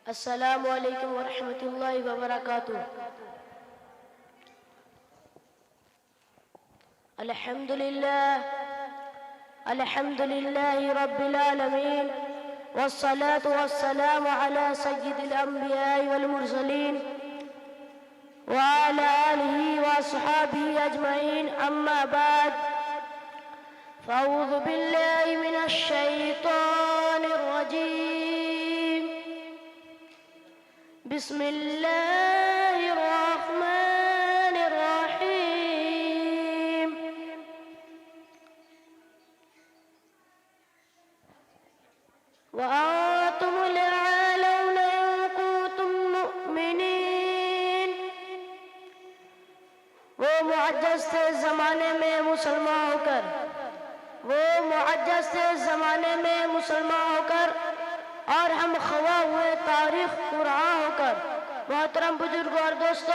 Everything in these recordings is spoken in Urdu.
السلام علیکم ورحمۃ اللہ وبرکاتہ۔ الحمد للہ رب العالمین، والصلاة والسلام علی سید الانبیاء والمرسلین وعلى آلہ واصحابہ اجمعین، اما بعد فاعوذ باللہ من الشیطان الرجیم، بسم اللہ الرحمن الرحیم۔ وَأَنْتُمُ الْأَعْلَوْنَ إِن كُنتُم مُؤْمِنِينَ۔ وہ معجز تھے زمانے میں مسلمان ہو کر، اور ہم خواہ ہوئے تاریخ قرآن ہو کر۔ محترم بزرگوں اور دوستو،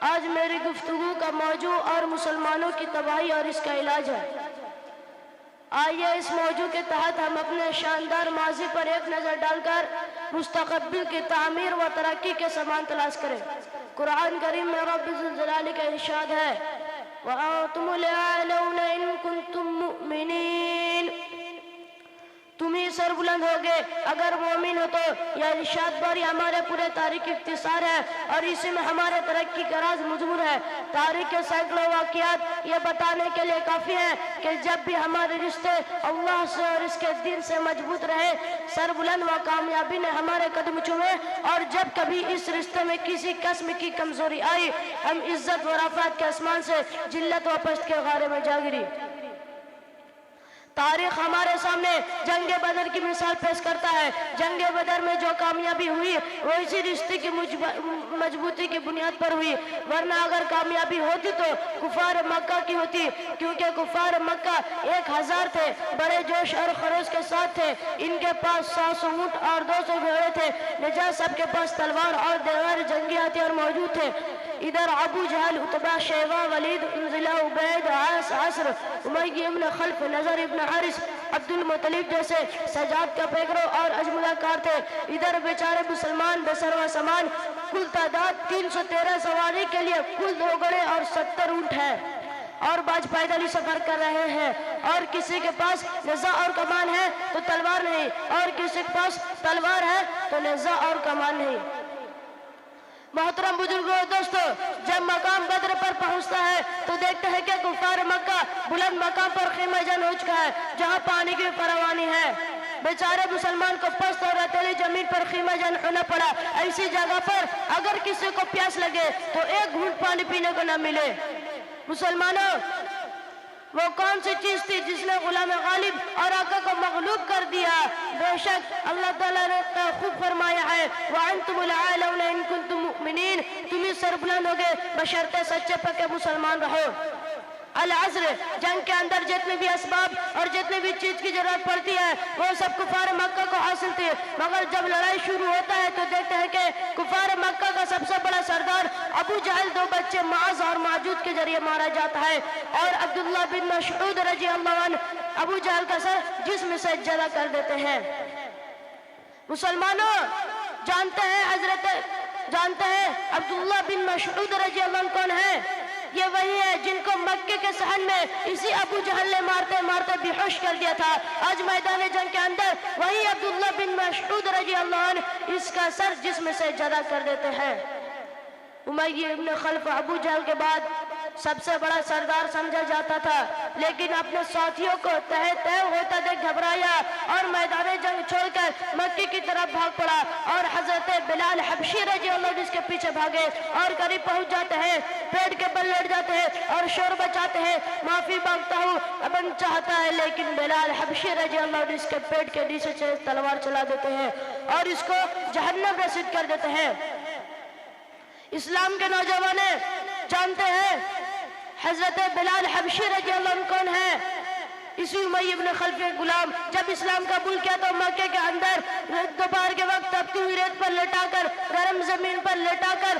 آج میری گفتگو کا موضوع اور مسلمانوں کی تباہی اور اس کا علاج ہے۔ آئیے اس موضوع کے تحت ہم اپنے شاندار ماضی پر ایک نظر ڈال کر مستقبل کی تعمیر و ترقی کے سامان تلاش کریں۔ قرآن کریم میں رب ذوالجلال کا ارشاد ہے، وَأَنْتُمُ الْأَعْلَوْنَ إِن كُنتُم مُؤْمِنِينَ۔ تم ہی سر بلند ہوگے اگر مومن ہو تو۔ یہ ارشاد باری ہمارے پورے تاریخ کی اختصار ہے اور اسی میں ہمارے ترقی کا راز مضمون ہے۔ تاریخ کے سینکڑوں واقعات یہ بتانے کے لیے کافی ہیں کہ جب بھی ہمارے رشتے اللہ سے اور اس کے دین سے مضبوط رہے، سر بلند و کامیابی نے ہمارے قدم چومے، اور جب کبھی اس رشتے میں کسی قسم کی کمزوری آئی، ہم عزت و رفعت کے آسمان سے ذلت و پست کے غارے میں جا گری۔ تاریخ ہمارے سامنے جنگ بدر کی مثال پیش کرتا ہے۔ جنگ بدر میں جو کامیابی ہوئی وہ اسی رشتے کی مضبوطی کی بنیاد پر ہوئی، ورنہ اگر کامیابی ہوتی تو کفار مکہ کی ہوتی، کیونکہ کفار مکہ 1000 تھے، بڑے جوش اور خروش کے ساتھ تھے۔ ان کے پاس 100 اونٹ اور 200 گھوڑے تھے، نجات سب کے پاس تلوار اور دیگر جنگی ہتھیار موجود تھے۔ ادھر ابو جہل، عتبہ، شیبہ، ولید، انزلہ، عبید، عاص، عصر، امیہ ابن خلف، نضر ابن حارث، عبد المطلب جیسے سجاد کا پیکرو اور اجملہ کار تھے۔ ادھر بیچارے مسلمان بسر و سامان، کل تعداد 313 سواری کے لیے کل 2 گھوڑے اور 70 اونٹ ہے، اور باز پیدل ہی سفر کر رہے ہیں، اور کسی کے پاس نیزہ اور کمان ہے تو تلوار نہیں، اور کسی کے پاس تلوار ہے تو نیزہ اور کمان نہیں۔ محترم بزرگوں اور دوستو، جب مقام بدر پر پہنچتا ہے تو دیکھتے ہیں کہ کفار مکہ بلند مقام پر خیمہ جن ہو چکا ہے، جہاں پانی کی فراوانی ہے۔ بیچارے مسلمان کو پست اور ریتیلی زمین پر خیمہ جن ہونا پڑا۔ ایسی جگہ پر اگر کسی کو پیاس لگے تو ایک گھونٹ پانی پینے کو نہ ملے۔ مسلمانوں، وہ کون سی چیز تھی جس نے غلام غالب اور آقا کو مغلوب کر دیا؟ بے شک اللہ تعالیٰ نے خوب فرمایا ہے، وَأَنْتُمُ الْأَعْلَوْنَ إِن كُنتُم مُؤْمِنِينَ۔ تم ہی سر بلند ہوگے بشرطِ سچے پکے مسلمان رہو۔ العصر، جنگ کے اندر جتنے بھی اسباب اور جتنے بھی چیز کی ضرورت پڑتی ہے وہ سب کفار مکہ کو حاصل تھی، مگر جب لڑائی شروع ہوتا ہے تو دیکھتے ہیں کہ کفار مکہ کا سب سے بڑا سردار ابو جہل 2 بچے معاذ اور ماجود کے ذریعے مارا جاتا ہے، اور عبداللہ بن مسعود رضی اللہ عنہ ابو جہل کا سر جسم سے جدا کر دیتے ہیں۔ مسلمانوں، جانتے ہیں عبداللہ بن مسعود رضی اللہ عنہ کون ہے؟ یہ وہی ہے جن کو مکے کے صحن میں اسی ابو جہل نے مارتے مارتے بے ہوش کر دیا تھا۔ آج میدان جنگ کے اندر وہی عبداللہ بن مسعود رضی اللہ عنہ اس کا سر جسم سے جدا کر دیتے ہیں۔ امیہ ابن خلف ابو جہل کے بعد سب سے بڑا سردار سمجھا جاتا تھا، لیکن اپنے ساتھیوں کو تہ ہوتا دیکھ گھبرایا اور میدان جنگ چھوڑ کر مکے کی طرف بھاگ پڑا، اور حضرت بلال حبشی رضی اللہ عنہ اس کے پیچھے بھاگے اور قریب پہنچ جاتے ہیں، پیٹ کے بل لیٹ جاتے ہیں اور شور بچاتے ہیں، معافی مانگتا ہوں ابن چاہتا ہے، لیکن بلال حبشی رضی اللہ عنہ اس کے پیٹ کے نیچے سے تلوار چلا دیتے ہیں اور اس کو جہنم رسید کر دیتے ہیں۔ اسلام کے نوجوان جانتے ہیں حضرت بلال حبشی رضی اللہ عنہ کون ہے؟ اسی امیہ ابن خلف کے غلام جب اسلام قبول کیا تو مکے کے اندر دوپہر کے وقت تپتی ہوئی ریت پر لٹا کر، گرم زمین پر لٹا کر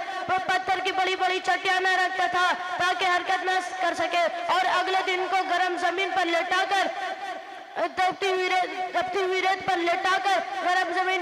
پتھر کی بڑی بڑی چٹانیں رکھتا تھا تاکہ حرکت نہ کر سکے، اور اگلے دن کو گرم زمین پر لٹا کر تپتی ہوئی ریت پر لٹا کر گرم زمین